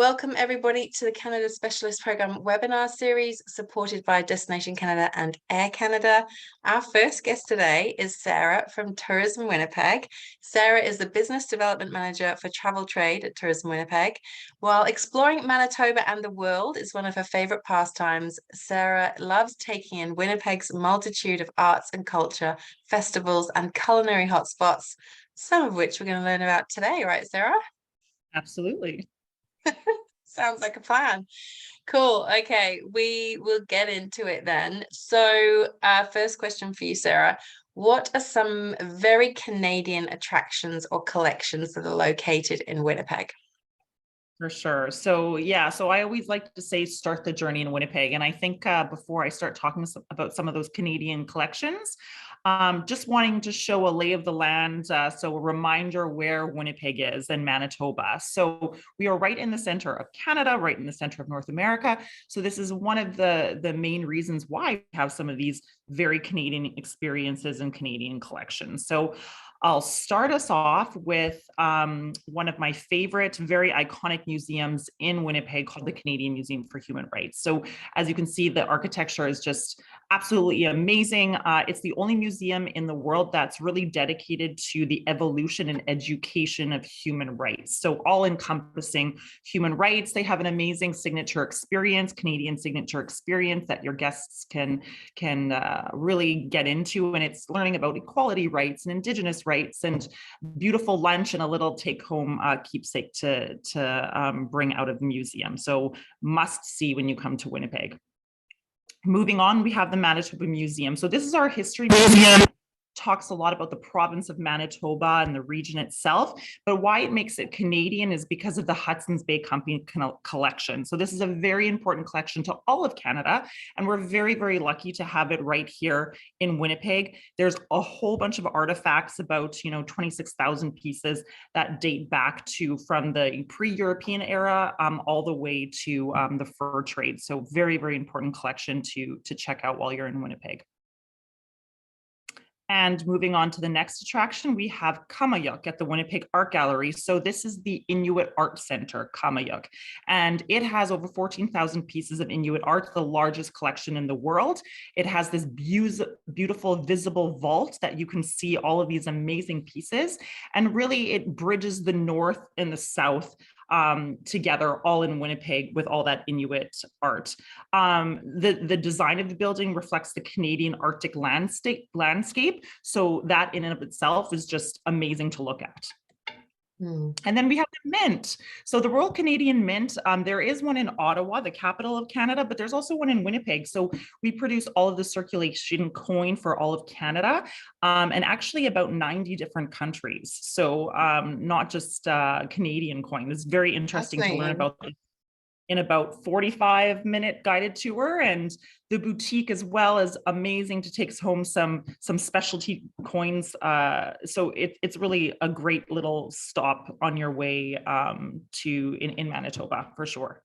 Welcome everybody to the Canada Specialist Program webinar series supported by Destination Canada and Air Canada. Our first guest today is Sarah from Tourism Winnipeg. Sarah is the Business Development Manager for Travel Trade at Tourism Winnipeg. While exploring Manitoba and the world is one of her favorite pastimes, Sarah loves taking in Winnipeg's multitude of arts and culture, festivals and culinary hotspots, some of which we're going to learn about today, right, Sarah? Absolutely. Sounds like a plan. Cool. Okay, we will get into it then. So, first question for you, Sarah. What are some very Canadian attractions or collections that are located in Winnipeg? For sure. So I always like to say start the journey in Winnipeg. And I think before I start talking about some of those Canadian collections, just wanting to show a lay of the land. So a reminder where Winnipeg is in Manitoba. So we are right in the center of Canada, right in the center of North America. So this is one of the main reasons why we have some of these very Canadian experiences and Canadian collections. So I'll start us off with one of my favorite, very iconic museums in Winnipeg called the Canadian Museum for Human Rights. So as you can see, the architecture is just absolutely amazing. It's the only museum in the world that's really dedicated to the evolution and education of human rights. So all encompassing human rights. They have an amazing signature experience, Canadian signature experience that your guests can really get into. And it's learning about equality rights and Indigenous rights and beautiful lunch and a little take-home keepsake to bring out of the museum. So must see when you come to Winnipeg. Moving on, we have the Manitoba Museum. So this is our history museum. Talks a lot about the province of Manitoba and the region itself, but why it makes it Canadian is because of the Hudson's Bay Company collection. So this is a very important collection to all of Canada, and we're very, very lucky to have it right here in Winnipeg. There's a whole bunch of artifacts, about 26,000 pieces that date back to from the pre-European era all the way to the fur trade. So very, very important collection to check out while you're in Winnipeg. And moving on to the next attraction, we have Qaumajuq at the Winnipeg Art Gallery. So this is the Inuit Art Center, Qaumajuq, and it has over 14,000 pieces of Inuit art, the largest collection in the world. It has this beautiful visible vault that you can see all of these amazing pieces, and really it bridges the north and the south together, all in Winnipeg with all that Inuit art. The design of the building reflects the Canadian Arctic landscape. So that in and of itself is just amazing to look at. And then we have the Mint. So the Royal Canadian Mint, there is one in Ottawa, the capital of Canada, but there's also one in Winnipeg. So we produce all of the circulation coin for all of Canada, and actually about 90 different countries. So not just Canadian coin. It's very interesting to learn about in about 45-minute guided tour, and the boutique as well is amazing to take home some specialty coins. So it's really a great little stop on your way in Manitoba for sure.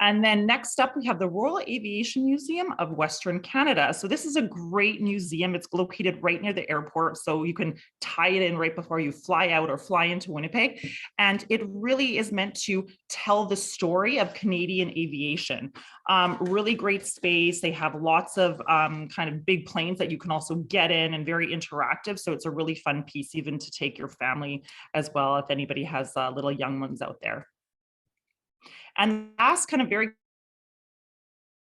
And then next up, we have the Royal Aviation Museum of Western Canada. So this is a great museum. It's located right near the airport, so you can tie it in right before you fly out or fly into Winnipeg. And it really is meant to tell the story of Canadian aviation. Really great space. They have lots of kind of big planes that you can also get in, and very interactive. So it's a really fun piece even to take your family as well, if anybody has little young ones out there. And last kind of very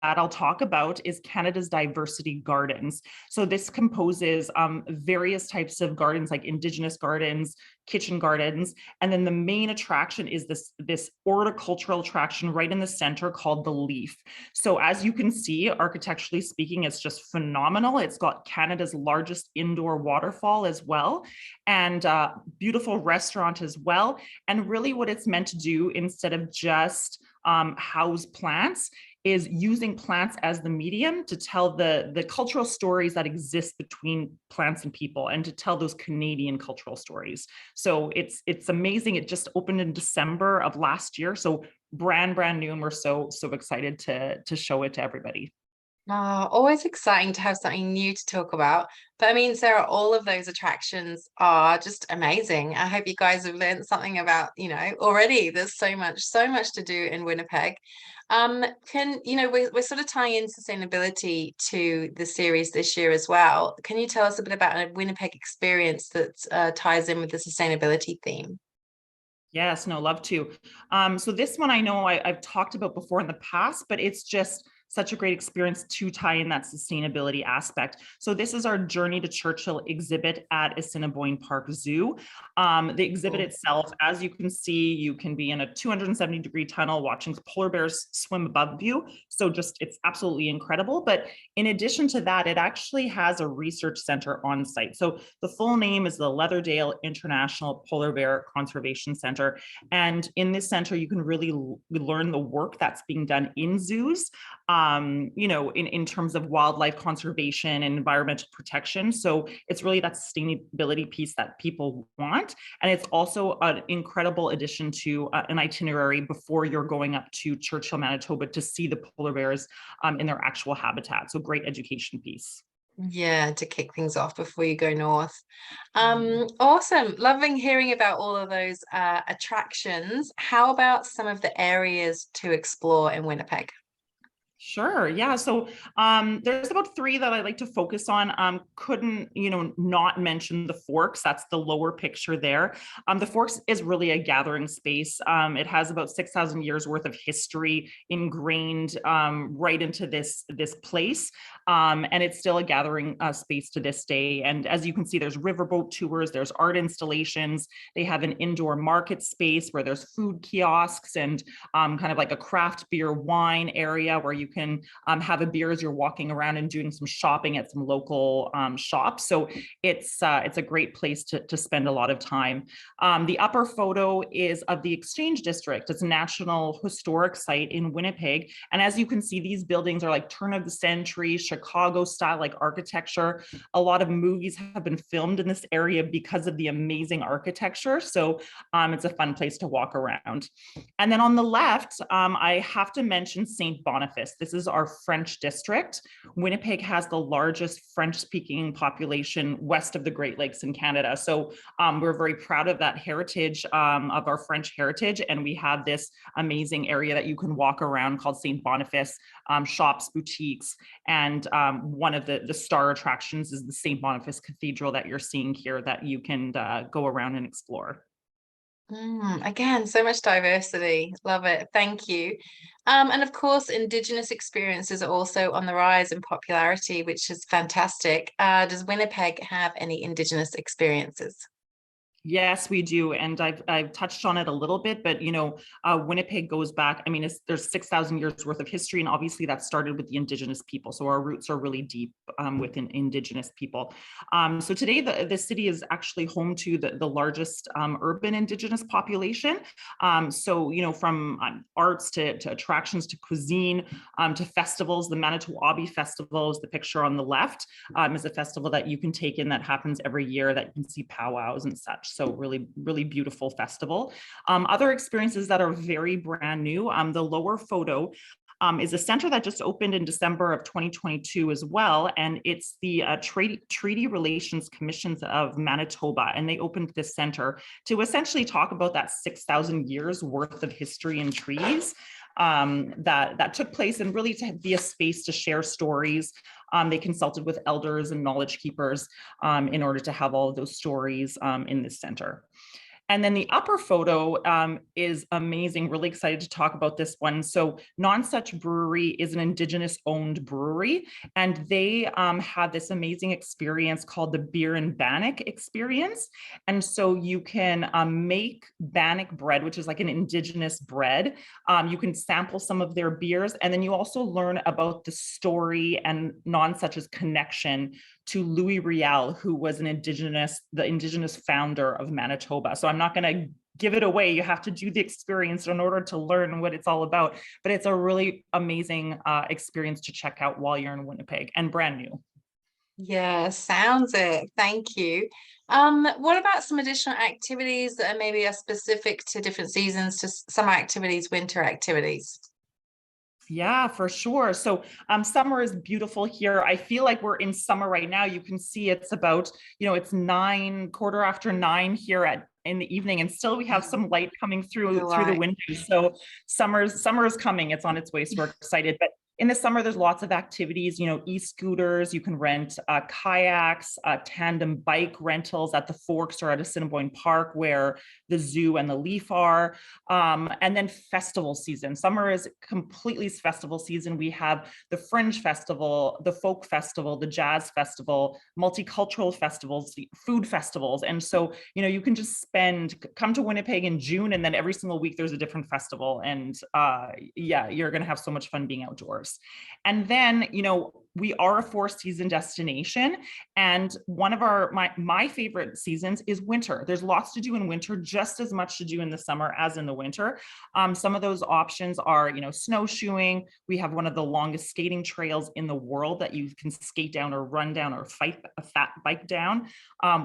that I'll talk about is Canada's Diversity Gardens. So this composes various types of gardens, like Indigenous gardens, kitchen gardens, and then the main attraction is this horticultural attraction right in the center called the Leaf. So as you can see, architecturally speaking, it's just phenomenal. It's got Canada's largest indoor waterfall as well, and beautiful restaurant as well. And really what it's meant to do, instead of just house plants, is using plants as the medium to tell the cultural stories that exist between plants and people, and to tell those Canadian cultural stories. So it's amazing. It just opened in December of last year, so brand new, and we're so excited to show it to everybody. Always exciting to have something new to talk about. But I mean, Sarah, all of those attractions are just amazing. I hope you guys have learned something about, already. There's so much to do in Winnipeg. We're sort of tying in sustainability to the series this year as well. Can you tell us a bit about a Winnipeg experience that ties in with the sustainability theme? Yes, no, love to. So this one I know I've talked about before in the past, but it's just such a great experience to tie in that sustainability aspect. So this is our Journey to Churchill exhibit at Assiniboine Park Zoo. The exhibit Cool. itself, as you can see, you can be in a 270-degree tunnel watching polar bears swim above you. So just, it's absolutely incredible. But in addition to that, it actually has a research center on site. So the full name is the Leatherdale International Polar Bear Conservation Center. And in this center, you can really learn the work that's being done in zoos, in terms of wildlife conservation and environmental protection. So it's really that sustainability piece that people want. And it's also an incredible addition to an itinerary before you're going up to Churchill, Manitoba to see the polar bears in their actual habitat. So great education piece. Yeah, to kick things off before you go north. Awesome. Loving hearing about all of those attractions. How about some of the areas to explore in Winnipeg? Sure. Yeah. So there's about three that I like to focus on. Couldn't, not mention the Forks. That's the lower picture there. The Forks is really a gathering space. It has about 6,000 years worth of history ingrained right into this place. And it's still a gathering space to this day. And as you can see, there's riverboat tours, there's art installations. They have an indoor market space where there's food kiosks and kind of like a craft beer wine area where you can have a beer as you're walking around and doing some shopping at some local shops. So it's a great place to spend a lot of time. The upper photo is of the Exchange District. It's a National Historic Site in Winnipeg. And as you can see, these buildings are like turn of the century, Chicago style like architecture. A lot of movies have been filmed in this area because of the amazing architecture. So it's a fun place to walk around. And then on the left, I have to mention St. Boniface. This is our French district. Winnipeg has the largest French-speaking population west of the Great Lakes in Canada. So we're very proud of that heritage, of our French heritage. And we have this amazing area that you can walk around called St. Boniface, shops, boutiques. And one of the star attractions is the St. Boniface Cathedral that you're seeing here that you can go around and explore. Again, so much diversity. Love it. Thank you. And of course, Indigenous experiences are also on the rise in popularity, which is fantastic. Does Winnipeg have any Indigenous experiences? Yes, we do, and I've touched on it a little bit, but Winnipeg goes back. I mean, there's 6,000 years worth of history, and obviously that started with the Indigenous people. So our roots are really deep within Indigenous people. So today, the city is actually home to the largest urban Indigenous population. From arts to attractions to cuisine to festivals. The Manitoba Festival is the picture on the left. Is a festival that you can take in that happens every year that you can see powwows and such. So really, really beautiful festival. Other experiences that are very brand new. The lower photo is a center that just opened in December of 2022 as well. And it's the Treaty Relations Commissions of Manitoba. And they opened this center to essentially talk about that 6,000 years worth of history in treaties that took place, and really to be a space to share stories. They consulted with elders and knowledge keepers in order to have all of those stories in this center. And then the upper photo is amazing. Really excited to talk about this one. So Nonsuch Brewery is an Indigenous owned brewery, and they had this amazing experience called the Beer and Bannock experience. And so you can make Bannock bread, which is like an Indigenous bread. You can sample some of their beers, and then you also learn about the story and Nonsuch's connection to Louis Riel, who was the Indigenous founder of Manitoba. So I'm not going to give it away. You have to do the experience in order to learn what it's all about. But it's a really amazing experience to check out while you're in Winnipeg, and brand new. Yeah, sounds it. Thank you. What about some additional activities that are maybe are specific to different seasons, to summer activities, winter activities? Yeah, for sure. So summer is beautiful here. I feel like we're in summer right now. You can see it's about, it's 9, 9:15 here at in the evening, and still we have some light coming The through the light. windows. So summer is coming. It's on its way. So we're excited. But in the summer, there's lots of activities, e-scooters, you can rent kayaks, tandem bike rentals at the Forks or at Assiniboine Park where the zoo and the Leaf are. And then festival season. Summer is completely festival season. We have the Fringe Festival, the Folk Festival, the Jazz Festival, multicultural festivals, food festivals. And so, you can just come to Winnipeg in June, and then every single week there's a different festival. And yeah, you're going to have so much fun being outdoors. And then, we are a 4-season destination, and one of my favorite seasons is winter. There's lots to do in winter, just as much to do in the summer as in the winter. Some of those options are, snowshoeing. We have one of the longest skating trails in the world that you can skate down or run down or fight a fat bike down.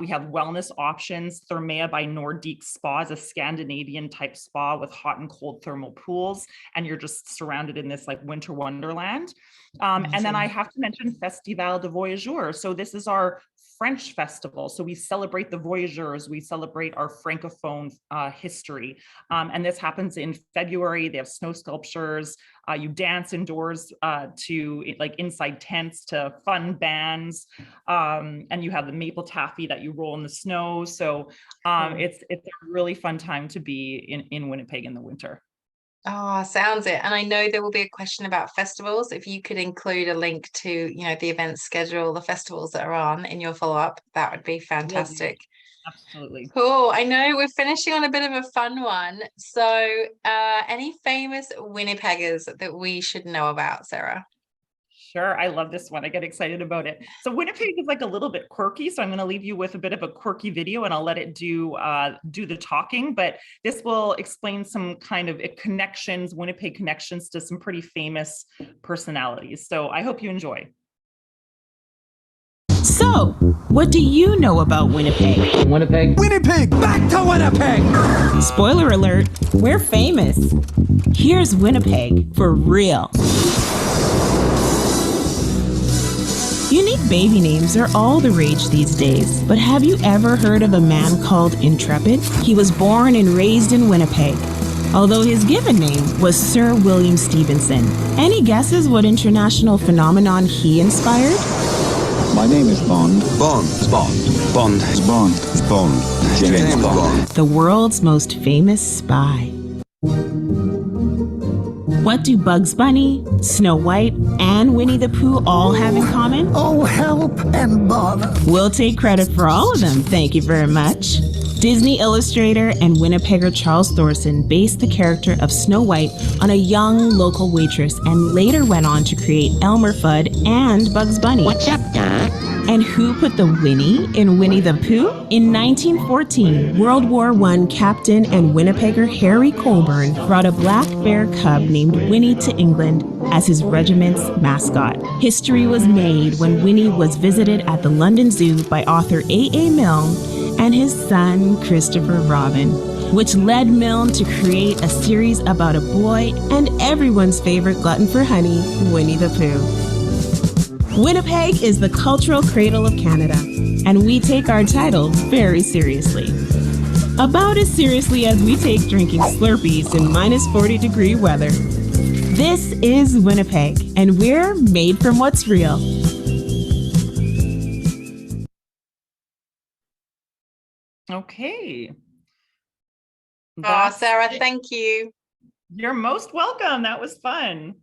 We have wellness options. Thermea by Nordique Spa is a Scandinavian type spa with hot and cold thermal pools, and you're just surrounded in this like winter wonderland. And then I have to mention Festival de Voyageurs. So this is our French festival. So we celebrate the voyageurs, we celebrate our Francophone history. And this happens in February. They have snow sculptures. You dance indoors to like inside tents to fun bands. And you have the maple taffy that you roll in the snow. So it's a really fun time to be in Winnipeg in the winter. Oh, sounds it. And I know there will be a question about festivals. If you could include a link to, the event schedule, the festivals that are on in your follow-up, that would be Will do. fantastic. Absolutely. Cool. I know we're finishing on a bit of a fun one. So, any famous Winnipeggers that we should know about, Sarah? Sure. I love this one. I get excited about it. So Winnipeg is like a little bit quirky. So I'm going to leave you with a bit of a quirky video, and I'll let it do the talking. But this will explain some kind of connections, Winnipeg connections to some pretty famous personalities. So I hope you enjoy. So, what do you know about Winnipeg? Winnipeg! Back to Winnipeg! Spoiler alert, we're famous. Here's Winnipeg for real. Unique baby names are all the rage these days, but have you ever heard of a man called Intrepid? He was born and raised in Winnipeg, although his given name was Sir William Stevenson. Any guesses what international phenomenon he inspired? My name is Bond. Bond. Bond. James Bond. The world's most famous spy. What do Bugs Bunny, Snow White, and Winnie the Pooh all have in common? Oh, help and bother. We'll take credit for all of them, thank you very much. Disney illustrator and Winnipegger Charles Thorson based the character of Snow White on a young local waitress and later went on to create Elmer Fudd and Bugs Bunny. What's up, Doc? And who put the Winnie in Winnie the Pooh? In 1914, World War I captain and Winnipegger Harry Colburn brought a black bear cub named Winnie to England as his regiment's mascot. History was made when Winnie was visited at the London Zoo by author A.A. Milne and his son Christopher Robin, which led Milne to create a series about a boy and everyone's favorite glutton for honey, Winnie the Pooh. Winnipeg is the cultural cradle of Canada, and we take our title very seriously. About as seriously as we take drinking Slurpees in minus 40-degree weather. This is Winnipeg, and we're made from what's real. Okay. Oh, Sarah, thank you. You're most welcome. That was fun.